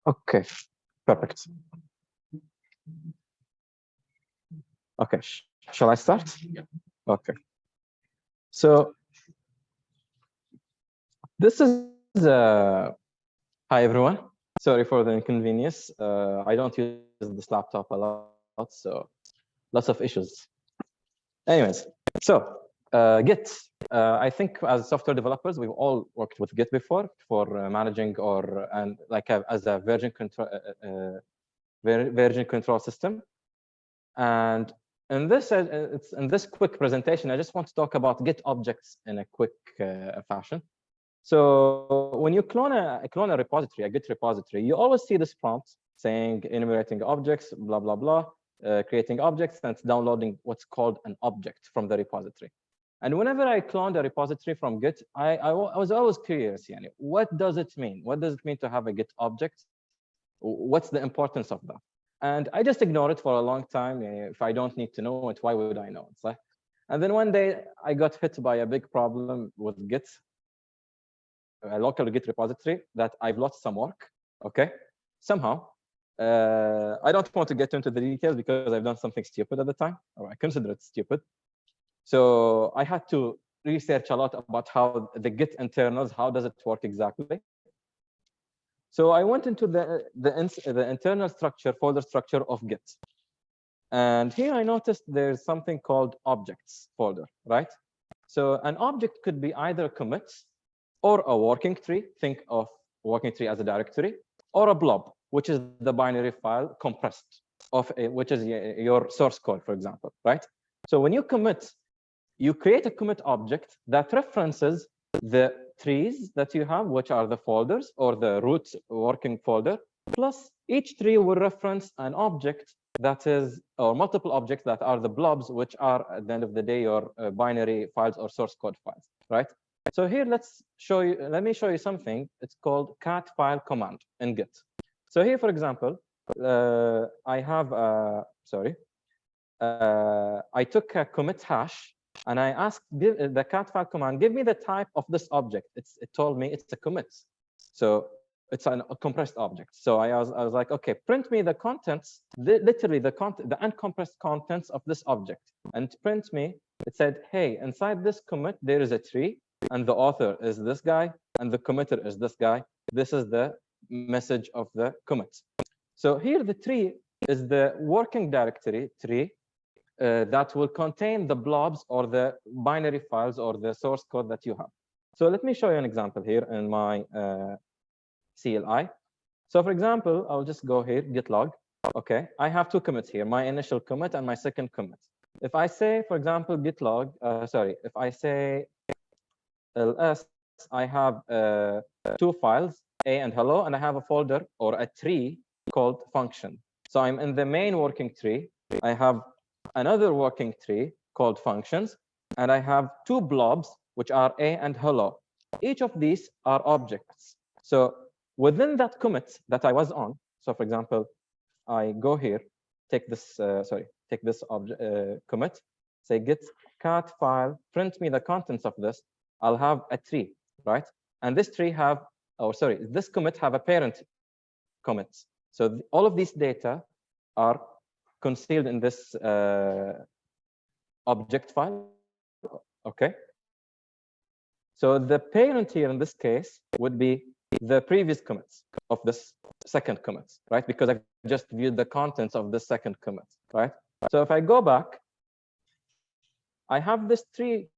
Okay, perfect. Okay, shall I start? Yeah. Okay. So this is hi everyone. Sorry for the inconvenience. I don't use this laptop a lot, so lots of issues. Anyways, so Git. I think as software developers, we've all worked with Git before for managing or and like as a version control system. And in this, it's in this quick presentation, I just want to talk about Git objects in a quick fashion. So when you clone a repository, a Git repository, you always see this prompt saying enumerating objects, blah, blah, blah, creating objects, and downloading what's called an object from the repository. And whenever I cloned a repository from Git, I was always curious, yani, what does it mean? What does it mean to have a Git object? What's the importance of that? And I just ignore it for a long time. If I don't need to know it, why would I know it? So, and then one day I got hit by a big problem with Git, a local Git repository that I've lost some work. Okay, somehow. I don't want to get into the details because I've done something stupid at the time, or I consider it stupid. So I had to research a lot about how the Git internals, how does it work exactly? So I went into the internal structure, folder structure of Git. And here I noticed there's something called objects folder, right? So an object could be either commits or a working tree. Think of working tree as a directory, or a blob, which is the binary file compressed of which is your source code, for example, right? So when you commit, you create a commit object that references the trees that you have, which are the folders or the root working folder, plus each tree will reference an object that is, or multiple objects that are the blobs, which are at the end of the day your binary files or source code files, right? So here, let me show you something. It's called cat file command in Git. So here, for example, I have, I took a commit hash and I asked the cat file command, give me the type of this object. It told me it's a commit. So it's a compressed object. So I was like, okay, print me the contents, literally the uncompressed contents of this object. And print me, it said, hey, inside this commit, there is a tree, and the author is this guy, and the committer is this guy. This is the message of the commit. So here the tree is the working directory tree that will contain the blobs or the binary files or the source code that you have. So let me show you an example here in my CLI. So for example, I'll just go here, git log. Okay, I have two commits here, my initial commit and my second commit. If I say, for example, git log, if I say ls, I have two files, A and hello, and I have a folder or a tree called function. So I'm in the main working tree. I have another working tree called functions, and I have two blobs, which are A and hello. Each of these are objects. So within that commit that I was on, so for example, I go here, take this, take this object commit, say git cat file, print me the contents of this. I'll have a tree, right? And this tree have, this commit have a parent commit. So all of these data are concealed in this object file, okay? So the parent here in this case would be the previous commits of this second commit, right? Because I just viewed the contents of the second commit, right? So if I go back, I have this tree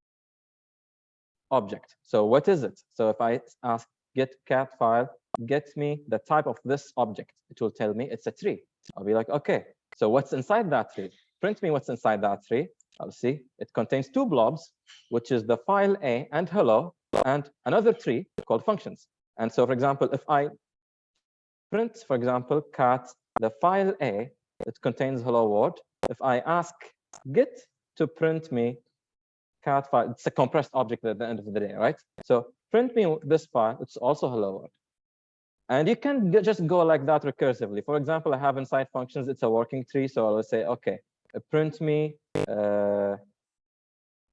object. So what is it? So if I ask git cat file, get me the type of this object, it will tell me it's a tree. I'll be like, okay, so what's inside that tree? Print me what's inside that tree. I'll see it contains two blobs, which is the file A and hello, and another tree called functions. And so, for example, if I print, for example, cat, the file A, it contains hello world. If I ask git to print me cat file, it's a compressed object at the end of the day, right? So print me this file, it's also hello world. And you can just go like that recursively. For example, I have inside functions, it's a working tree. So I'll say, okay, print me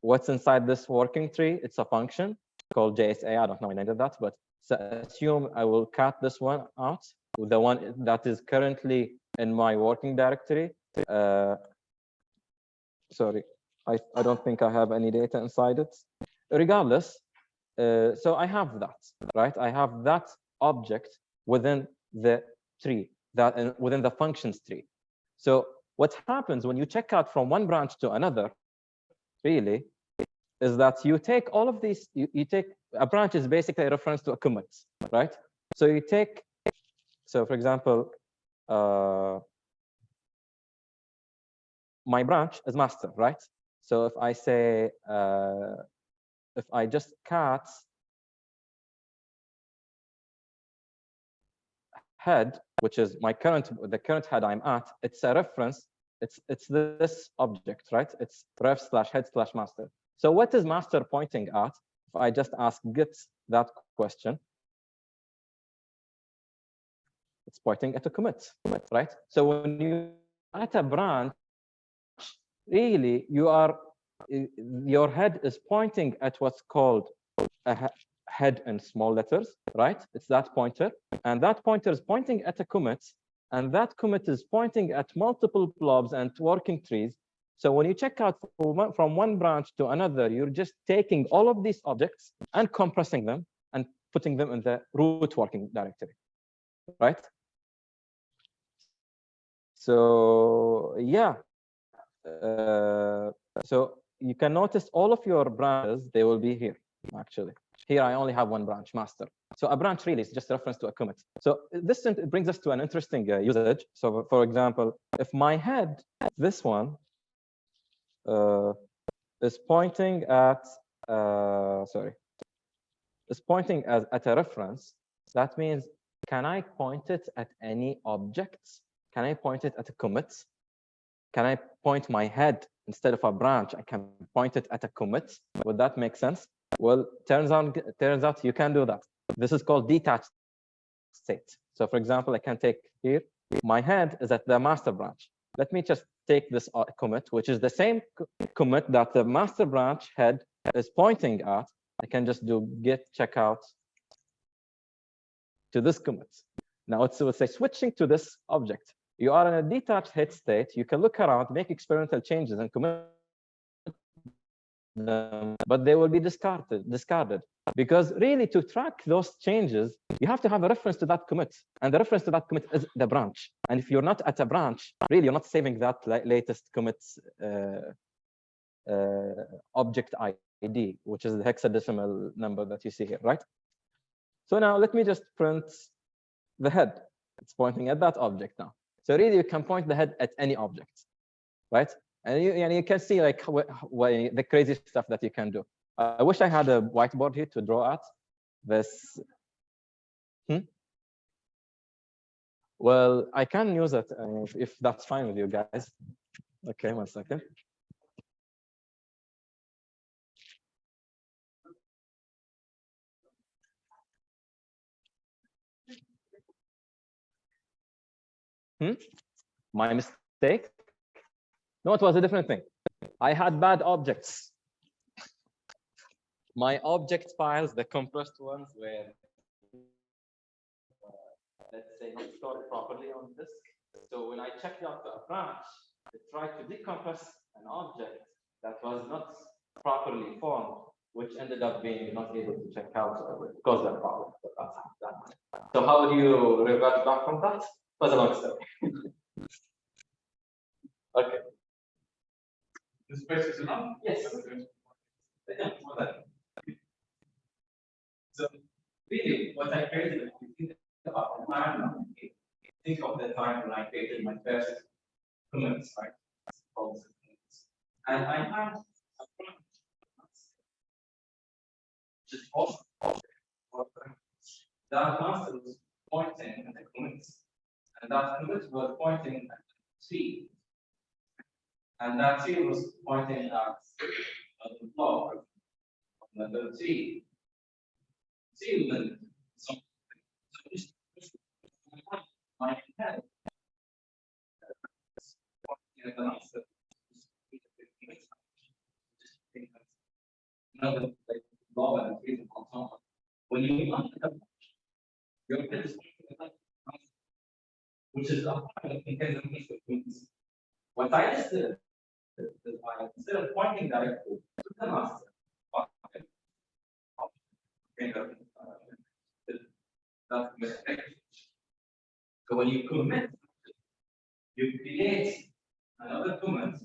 what's inside this working tree. It's a function called JSA. I don't know why I named that, but so assume I will cut this one out. the one that is currently in my working directory. Sorry, I don't think I have any data inside it. Regardless, so I have that, right? I have that object within the tree, that within the functions tree. So what happens when you check out from one branch to another, really, is that you take all of these, you take, a branch is basically a reference to a commit, right? So you take, so for example, my branch is master, right? So if I say, if I just cat head, which is my the current head I'm at, it's a reference, it's this object, right? It's ref/head/master. So what is master pointing at? If I just ask Git that question, it's pointing at a commit, right? So when you at a branch, really your head is pointing at what's called a head in small letters, right? It's that pointer, and that pointer is pointing at a commit, and that commit is pointing at multiple blobs and working trees. So when you check out from one branch to another, you're just taking all of these objects and compressing them and putting them in the root working directory, right? So yeah, so you can notice all of your branches, they will be here, actually. Here, I only have one branch, master. So a branch really is just a reference to a commit. So this brings us to an interesting usage. So for example, if my head, this one, is pointing at, is pointing at a reference, that means, can I point it at any objects? Can I point it at a commit? Can I point my head instead of a branch? I can point it at a commit. Would that make sense? Well, turns out you can do that. This is called detached state. So for example, I can take here, my head is at the master branch. Let me just take this commit, which is the same commit that the master branch head is pointing at. I can just do git checkout to this commit. Now it's say switching to this object. You are in a detached head state. You can look around, make experimental changes, and commit them, but they will be discarded. Because really, to track those changes, you have to have a reference to that commit, and the reference to that commit is the branch. And if you're not at a branch, really, you're not saving that latest commits object ID, which is the hexadecimal number that you see here, right? So now let me just print the head. It's pointing at that object now. So really, you can point the head at any object, right? And you can see like the crazy stuff that you can do. I wish I had a whiteboard here to draw at this. Well, I can use it if that's fine with you guys. Okay, 1 second. My mistake? No, it was a different thing. I had bad objects. My object files, the compressed ones, were, let's say, not stored properly on disk. So when I checked out a branch, it tried to decompress an object that was not properly formed, which ended up being not able to check out because that problem. So how do you revert back from that? It was a long story. Okay. The space is enough? Yes. So really, what I created, if you think about the time, think of the time when I created my first commits, right? And I had a branch, which is awesome. That master was pointing at the commits, and that commit was pointing at C. And that C was pointing at the block of the C. C element. So just my head pointing at the master. Another like blob and freezing on top. When you unlock the your head is pointing at that which is a in means. What I just did is I, instead of pointing directly to the master, that's mistake. So when you commit, you create another commit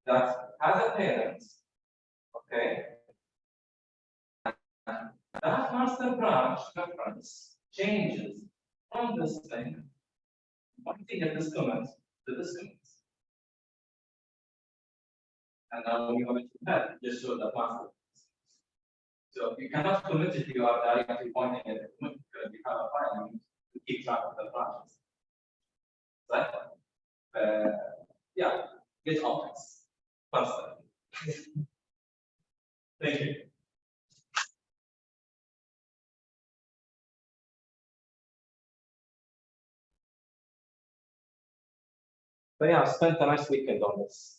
that has a parent, okay? That master branch reference changes from this thing, pointing at this commit to this commit. And now when you commit to that, just show the master. So you cannot commit if you are directly pointing at the commit because you have a file to keep track of the branches. Right? Yeah, Git Objects. Fun stuff. Thank you. But yeah, I spent a nice weekend on this.